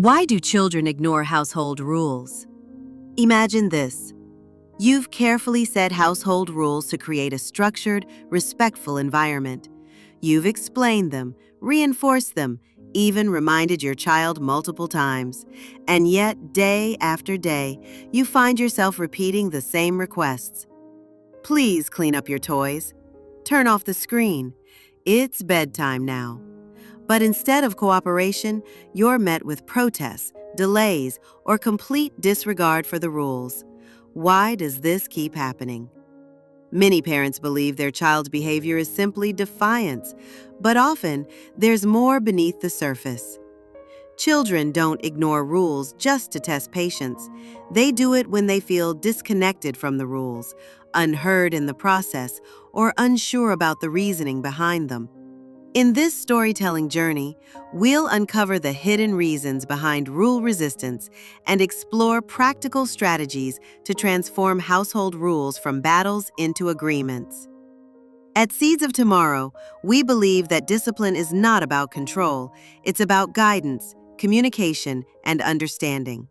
Why do children ignore household rules? Imagine this. You've carefully set household rules to create a structured, respectful environment. You've explained them, reinforced them, even reminded your child multiple times. And yet, day after day, you find yourself repeating the same requests. Please clean up your toys. Turn off the screen. It's bedtime now. But instead of cooperation, you're met with protests, delays, or complete disregard for the rules. Why does this keep happening? Many parents believe their child's behavior is simply defiance, but often there's more beneath the surface. Children don't ignore rules just to test patience. They do it when they feel disconnected from the rules, unheard in the process, or unsure about the reasoning behind them. In this storytelling journey, we'll uncover the hidden reasons behind rule resistance and explore practical strategies to transform household rules from battles into agreements. At Seeds of Tomorrow, we believe that discipline is not about control, it's about guidance, communication, and understanding.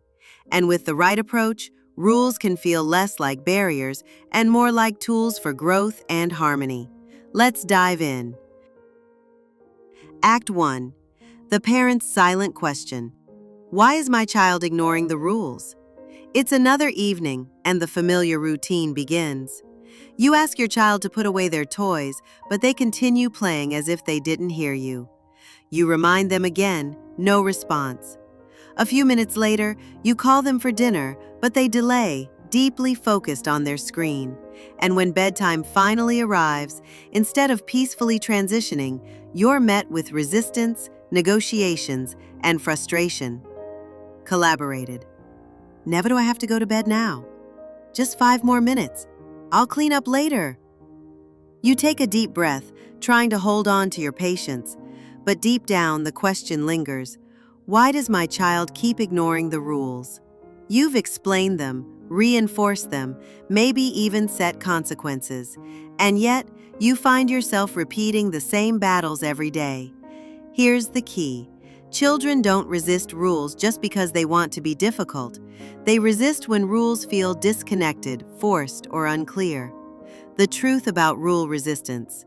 And with the right approach, rules can feel less like barriers and more like tools for growth and harmony. Let's dive in. Act 1. The parent's silent question. Why is my child ignoring the rules? It's another evening, and the familiar routine begins. You ask your child to put away their toys, but they continue playing as if they didn't hear you. You remind them again, no response. A few minutes later, you call them for dinner, but they delay, deeply focused on their screen. And when bedtime finally arrives, instead of peacefully transitioning, you're met with resistance, negotiations, and frustration. Collaborated. Never do I have to go to bed now. Just 5 more minutes. I'll clean up later. You take a deep breath, trying to hold on to your patience. But deep down, the question lingers. Why does my child keep ignoring the rules? You've explained them, reinforced them, maybe even set consequences. And yet, you find yourself repeating the same battles every day. Here's the key. Children don't resist rules just because they want to be difficult. They resist when rules feel disconnected, forced, or unclear. The truth about rule resistance.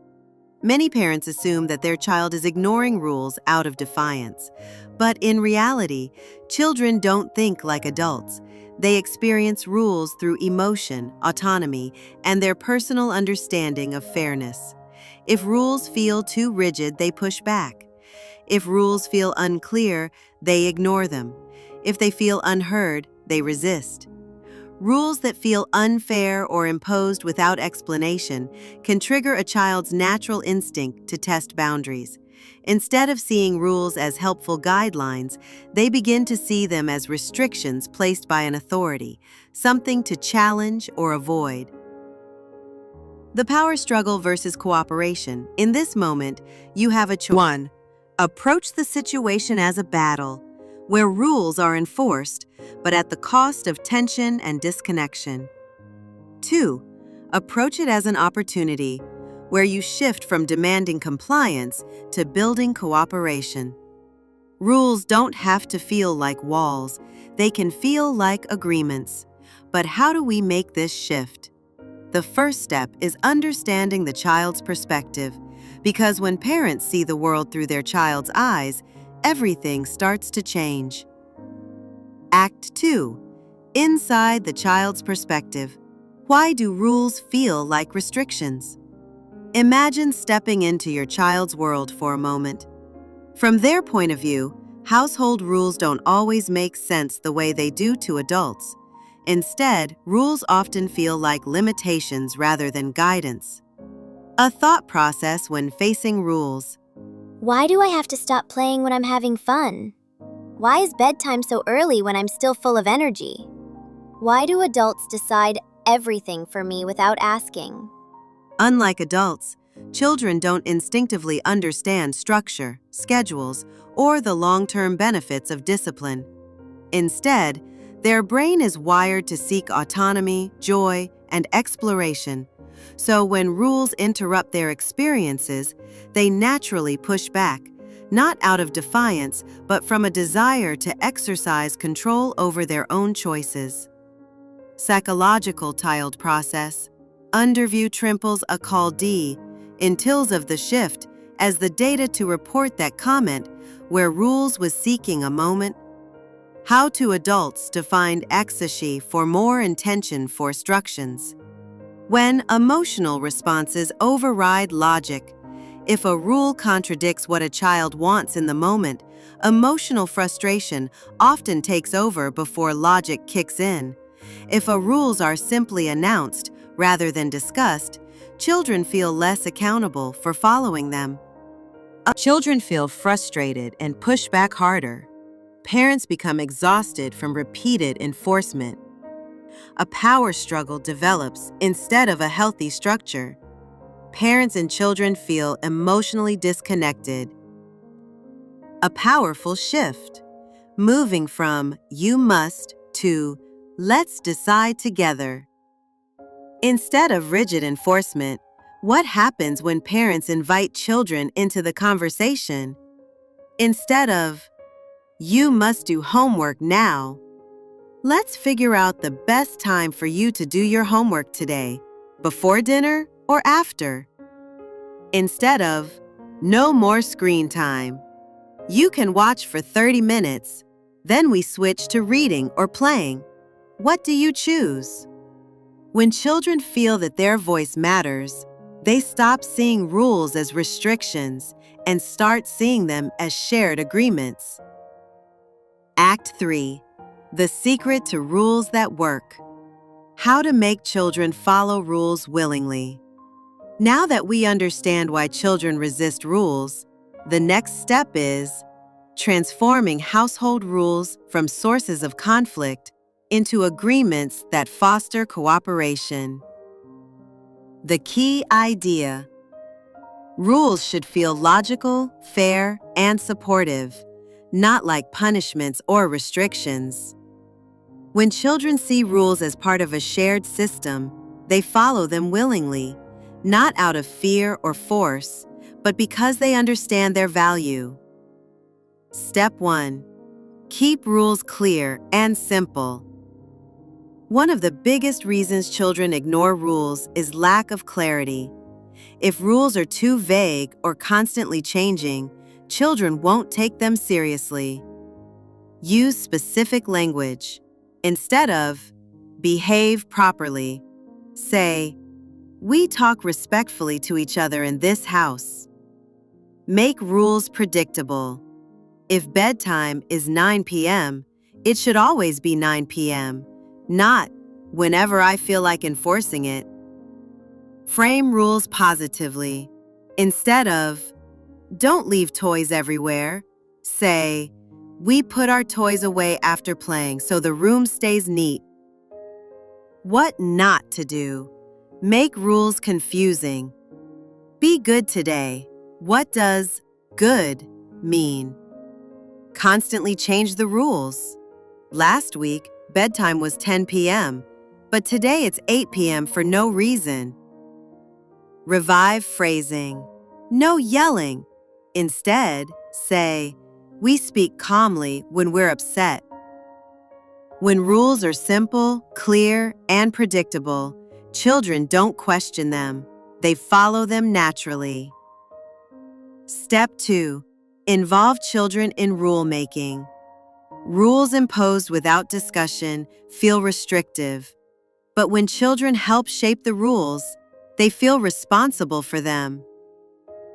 Many parents assume that their child is ignoring rules out of defiance. But in reality, children don't think like adults. They experience rules through emotion, autonomy, and their personal understanding of fairness. If rules feel too rigid, they push back. If rules feel unclear, they ignore them. If they feel unheard, they resist. Rules that feel unfair or imposed without explanation can trigger a child's natural instinct to test boundaries. Instead of seeing rules as helpful guidelines, they begin to see them as restrictions placed by an authority, something to challenge or avoid. The power struggle versus cooperation. In this moment, you have a choice. 1. Approach the situation as a battle, where rules are enforced, but at the cost of tension and disconnection. 2. Approach it as an opportunity, where you shift from demanding compliance to building cooperation. Rules don't have to feel like walls, they can feel like agreements. But how do we make this shift? The first step is understanding the child's perspective, because when parents see the world through their child's eyes, everything starts to change. Act 2. Inside the child's perspective. Why do rules feel like restrictions? Imagine stepping into your child's world for a moment. From their point of view, household rules don't always make sense the way they do to adults. Instead, rules often feel like limitations rather than guidance. A thought process when facing rules. Why do I have to stop playing when I'm having fun? Why is bedtime so early when I'm still full of energy? Why do adults decide everything for me without asking? Unlike adults, children don't instinctively understand structure, schedules, or the long-term benefits of discipline. Instead, their brain is wired to seek autonomy, joy, and exploration. So when rules interrupt their experiences, they naturally push back, not out of defiance, but from a desire to exercise control over their own choices. Psychological tiled process. Underview trimples a call D, intils of the shift, as the data to report that comment, where rules was seeking a moment. How to adults defined ecstasy for more intention for instructions. When emotional responses override logic. If a rule contradicts what a child wants in the moment, emotional frustration often takes over before logic kicks in. If rules are simply announced rather than discussed, children feel less accountable for following them. Children feel frustrated and push back harder. Parents become exhausted from repeated enforcement. A power struggle develops instead of a healthy structure. Parents and children feel emotionally disconnected. A powerful shift, moving from "you must" to "let's decide together." Instead of rigid enforcement, what happens when parents invite children into the conversation? Instead of "you must do homework now," let's figure out the best time for you to do your homework today, before dinner or after. Instead of "no more screen time," you can watch for 30 minutes, then we switch to reading or playing. What do you choose? When children feel that their voice matters, they stop seeing rules as restrictions and start seeing them as shared agreements. Act 3. The secret to rules that work. How to make children follow rules willingly. Now that we understand why children resist rules, the next step is transforming household rules from sources of conflict into agreements that foster cooperation. The key idea: rules should feel logical, fair, and supportive, not like punishments or restrictions. When children see rules as part of a shared system, they follow them willingly, not out of fear or force, but because they understand their value. Step 1. Keep rules clear and simple. One of the biggest reasons children ignore rules is lack of clarity. If rules are too vague or constantly changing, children won't take them seriously. Use specific language. Instead of "behave properly," say, "we talk respectfully to each other in this house." Make rules predictable. If bedtime is 9 p.m., it should always be 9 p.m., not "whenever I feel like enforcing it." Frame rules positively. Instead of "don't leave toys everywhere," say, "we put our toys away after playing so the room stays neat." What not to do. Make rules confusing. Be good today. What does "good" mean? Constantly change the rules. Last week, bedtime was 10 p.m., but today it's 8 p.m. for no reason. Revive phrasing. No yelling. Instead, say, "we speak calmly when we're upset." When rules are simple, clear, and predictable, children don't question them. They follow them naturally. Step 2. Involve children in rule-making. Rules imposed without discussion feel restrictive, but when children help shape the rules, they feel responsible for them.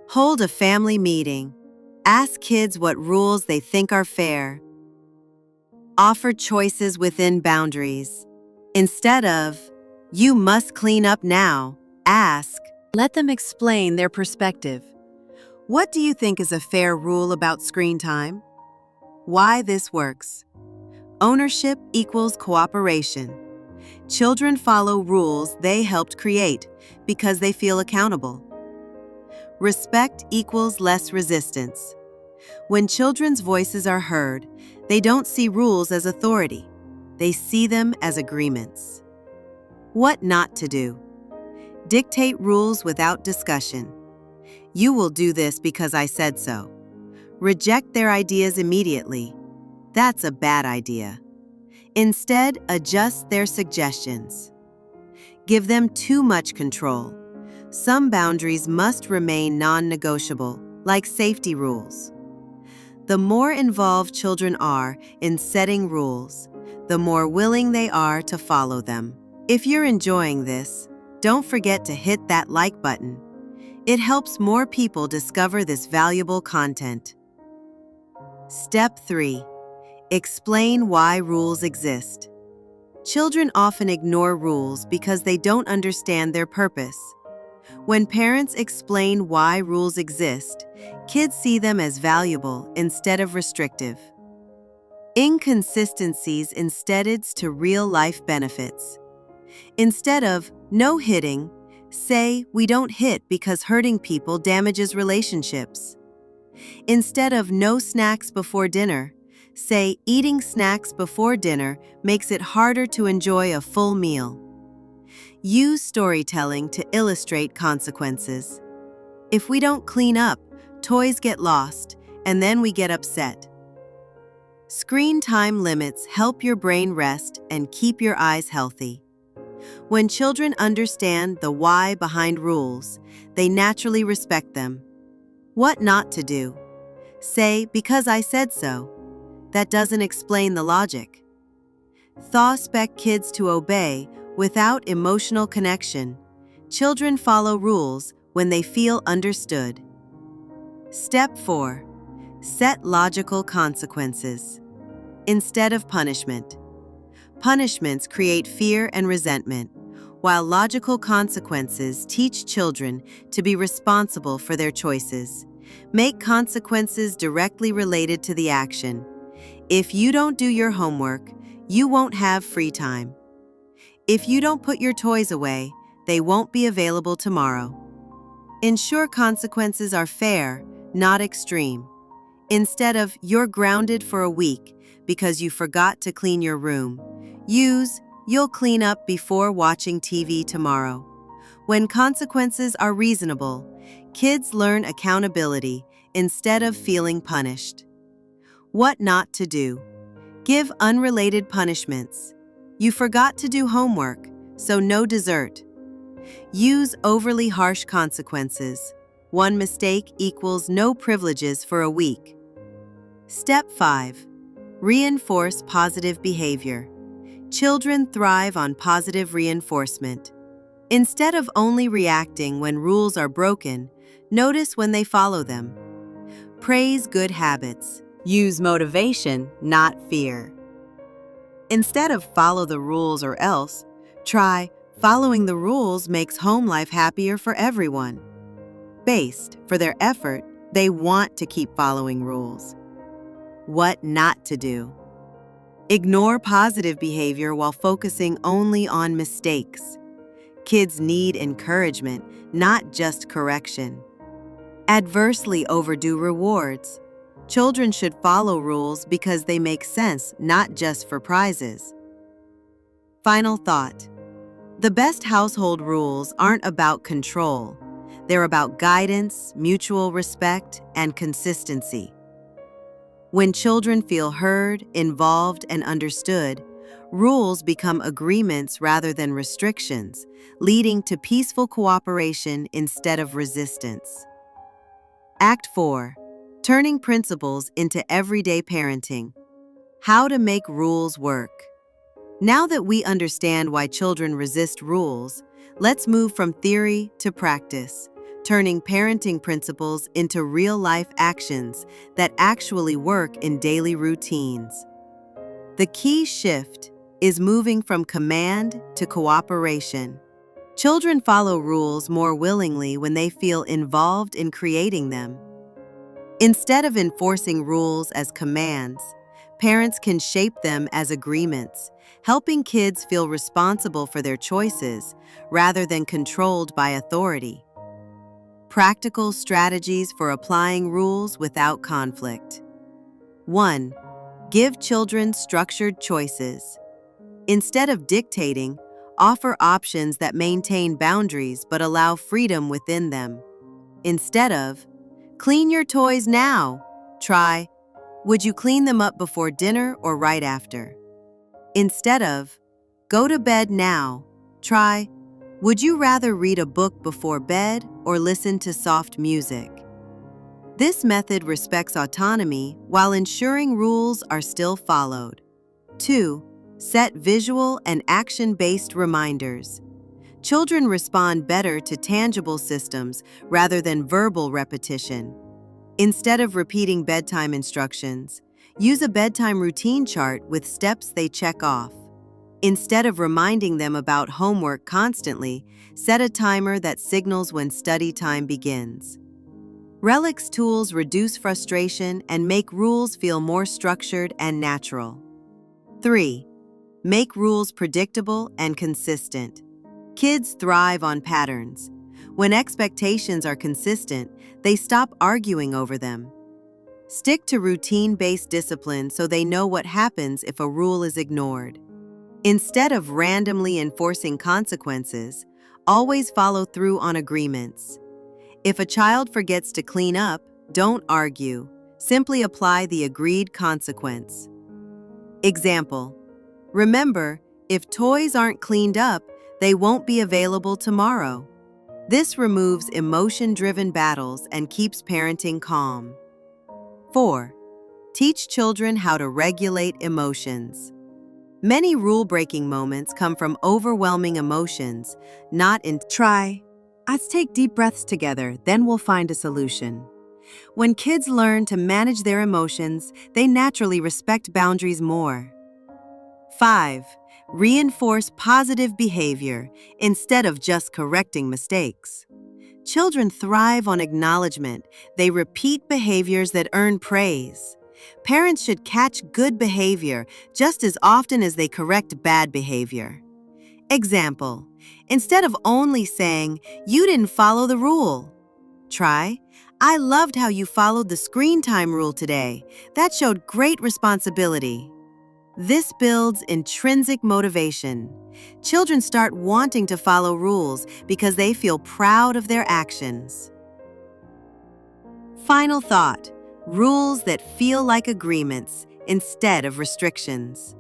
Hold a family meeting. Ask kids what rules they think are fair. Offer choices within boundaries. Instead of "you must clean up now," ask. Let them explain their perspective. What do you think is a fair rule about screen time? Why this works. Ownership equals cooperation. Children follow rules they helped create because they feel accountable. Respect equals less resistance. When children's voices are heard, they don't see rules as authority. They see them as agreements. What not to do. Dictate rules without discussion. "You will do this because I said so." Reject their ideas immediately. That's a bad idea. Instead, adjust their suggestions. Give them too much control. Some boundaries must remain non-negotiable, like safety rules. The more involved children are in setting rules, the more willing they are to follow them. If you're enjoying this, don't forget to hit that like button. It helps more people discover this valuable content. Step 3. Explain why rules exist. Children often ignore rules because they don't understand their purpose. When parents explain why rules exist, kids see them as valuable instead of restrictive. Inconsistencies instead leads to real-life benefits. Instead of no hitting, say we don't hit because hurting people damages relationships. Instead of no snacks before dinner, say eating snacks before dinner makes it harder to enjoy a full meal. Use storytelling to illustrate consequences. If we don't clean up, toys get lost, and then we get upset. Screen time limits help your brain rest and keep your eyes healthy. When children understand the why behind rules, they naturally respect them. What not to do? Say, because I said so. That doesn't explain the logic. Expect kids to obey without emotional connection. Children follow rules when they feel understood. Step 4. Set logical consequences. Instead of punishment. Punishments create fear and resentment, while logical consequences teach children to be responsible for their choices. Make consequences directly related to the action. If you don't do your homework, you won't have free time. If you don't put your toys away, they won't be available tomorrow. Ensure consequences are fair, not extreme. Instead of you're grounded for a week because you forgot to clean your room, use you'll clean up before watching TV tomorrow. When consequences are reasonable, kids learn accountability instead of feeling punished. What not to do? Give unrelated punishments. You forgot to do homework, so no dessert. Use overly harsh consequences. One mistake equals no privileges for a week. Step 5. Reinforce positive behavior. Children thrive on positive reinforcement. Instead of only reacting when rules are broken, notice when they follow them. Praise good habits. Use motivation, not fear. Instead of follow the rules or else, try following the rules makes home life happier for everyone. Based for their effort, they want to keep following rules. What not to do? Ignore positive behavior while focusing only on mistakes. Kids need encouragement, not just correction. Adversely overdo rewards. Children should follow rules because they make sense, not just for prizes. Final thought. The best household rules aren't about control. They're about guidance, mutual respect, and consistency. When children feel heard, involved, and understood, rules become agreements rather than restrictions, leading to peaceful cooperation instead of resistance. Act 4. Turning principles into everyday parenting. How to make rules work. Now that we understand why children resist rules, let's move from theory to practice, turning parenting principles into real-life actions that actually work in daily routines. The key shift is moving from command to cooperation. Children follow rules more willingly when they feel involved in creating them. Instead of enforcing rules as commands, parents can shape them as agreements, helping kids feel responsible for their choices rather than controlled by authority. Practical strategies for applying rules without conflict. 1. Give children structured choices. Instead of dictating, offer options that maintain boundaries but allow freedom within them. Instead of, clean your toys now, Try, would you clean them up before dinner or right after? Instead of, go to bed now, try, would you rather read a book before bed or listen to soft music? This method respects autonomy while ensuring rules are still followed. 2. Set visual and action-based reminders. Children respond better to tangible systems rather than verbal repetition. Instead of repeating bedtime instructions, use a bedtime routine chart with steps they check off. Instead of reminding them about homework constantly, set a timer that signals when study time begins. Relic's tools reduce frustration and make rules feel more structured and natural. 3. Make rules predictable and consistent. Kids thrive on patterns. When expectations are consistent, they stop arguing over them. Stick to routine-based discipline so they know what happens if a rule is ignored. Instead of randomly enforcing consequences, always follow through on agreements. If a child forgets to clean up, don't argue. Simply apply the agreed consequence. Example: remember, if toys aren't cleaned up, they won't be available tomorrow. This removes emotion-driven battles and keeps parenting calm. 4. Teach children how to regulate emotions. Many rule-breaking moments come from overwhelming emotions, not in try. Let's take deep breaths together, then we'll find a solution. When kids learn to manage their emotions, they naturally respect boundaries more. 5. Reinforce positive behavior instead of just correcting mistakes. Children thrive on acknowledgement. They repeat behaviors that earn praise. Parents should catch good behavior just as often as they correct bad behavior. Example: instead of only saying, "You didn't follow the rule," try, "I loved how you followed the screen time rule today. That showed great responsibility." This builds intrinsic motivation. Children start wanting to follow rules because they feel proud of their actions. Final thought: rules that feel like agreements instead of restrictions.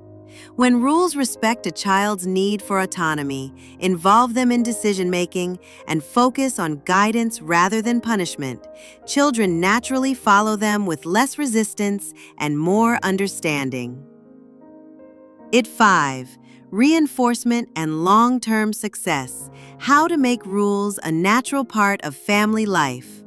When rules respect a child's need for autonomy, involve them in decision-making, and focus on guidance rather than punishment, children naturally follow them with less resistance and more understanding. 5. Reinforcement and long-term success. How to make rules a natural part of family life.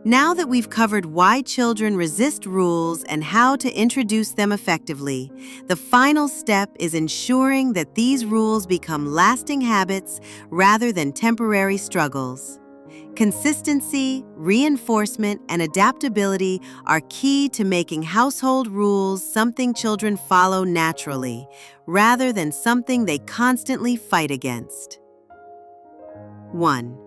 Now that we've covered why children resist rules and how to introduce them effectively, the final step is ensuring that these rules become lasting habits rather than temporary struggles. Consistency, reinforcement, and adaptability are key to making household rules something children follow naturally, rather than something they constantly fight against. 1.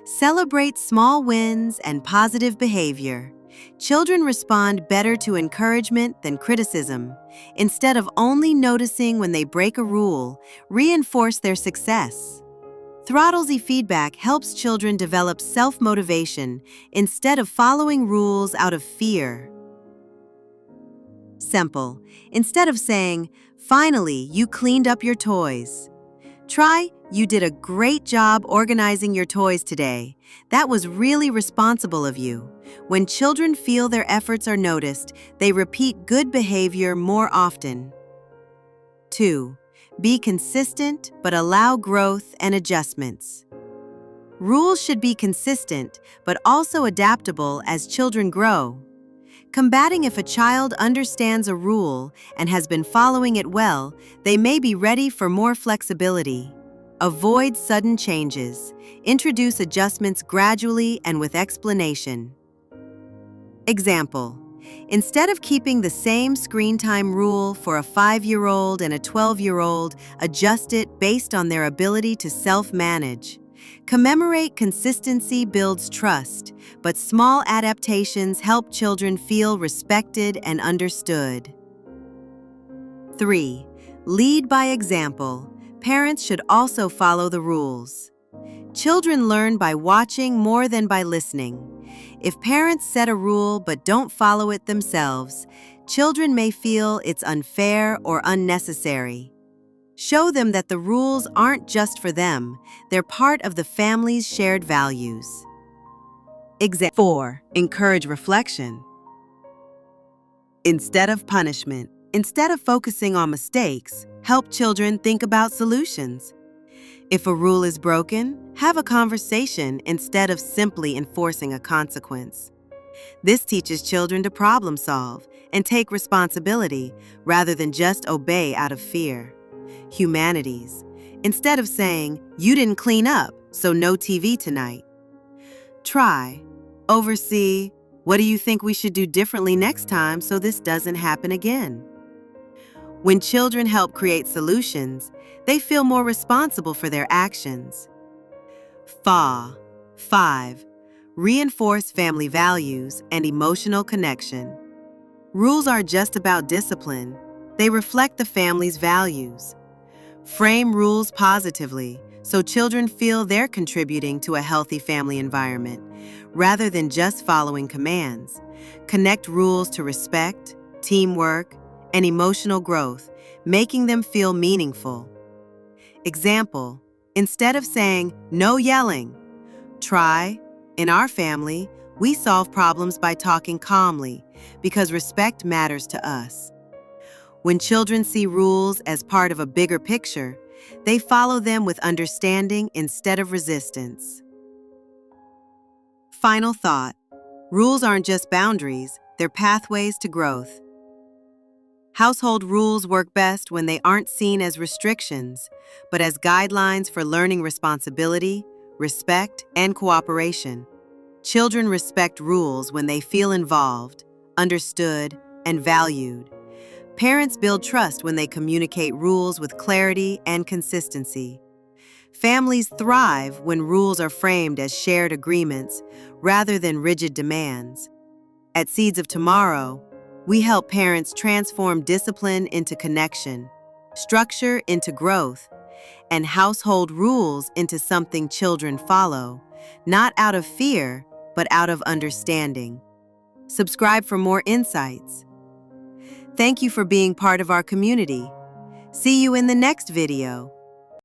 Celebrate small wins and positive behavior. Children respond better to encouragement than criticism. Instead of only noticing when they break a rule, reinforce their success. Throttlesy feedback helps children develop self-motivation instead of following rules out of fear. Simple. Instead of saying, "Finally, you cleaned up your toys," try, "You did a great job organizing your toys today. That was really responsible of you." When children feel their efforts are noticed, they repeat good behavior more often. 2. Be consistent, but allow growth and adjustments. Rules should be consistent, but also adaptable as children grow. Combating: if a child understands a rule and has been following it well, they may be ready for more flexibility. Avoid sudden changes. Introduce adjustments gradually and with explanation. Example: instead of keeping the same screen time rule for a 5-year-old and a 12-year-old, adjust it based on their ability to self-manage. Commemorate consistency builds trust, but small adaptations help children feel respected and understood. 3. Lead by example. Parents should also follow the rules. Children learn by watching more than by listening. If parents set a rule but don't follow it themselves, children may feel it's unfair or unnecessary. Show them that the rules aren't just for them, they're part of the family's shared values. Example 4. Encourage reflection. Instead of punishment, instead of focusing on mistakes, help children think about solutions. If a rule is broken, have a conversation instead of simply enforcing a consequence. This teaches children to problem solve and take responsibility rather than just obey out of fear. Humanities. Instead of saying, "You didn't clean up, so no TV tonight." Try. Oversee. What do you think we should do differently next time so this doesn't happen again? When children help create solutions, they feel more responsible for their actions. 5. Reinforce family values and emotional connection. Rules aren't just about discipline, they reflect the family's values. Frame rules positively so children feel they're contributing to a healthy family environment, rather than just following commands. Connect rules to respect, teamwork, and emotional growth, making them feel meaningful. Example, instead of saying, "No yelling," try, "In our family, we solve problems by talking calmly because respect matters to us." When children see rules as part of a bigger picture, they follow them with understanding instead of resistance. Final thought, rules aren't just boundaries, they're pathways to growth. Household rules work best when they aren't seen as restrictions, but as guidelines for learning responsibility, respect, and cooperation. Children respect rules when they feel involved, understood, and valued. Parents build trust when they communicate rules with clarity and consistency. Families thrive when rules are framed as shared agreements rather than rigid demands. At Seeds of Tomorrow, we help parents transform discipline into connection, structure into growth, and household rules into something children follow, not out of fear, but out of understanding. Subscribe for more insights. Thank you for being part of our community. See you in the next video.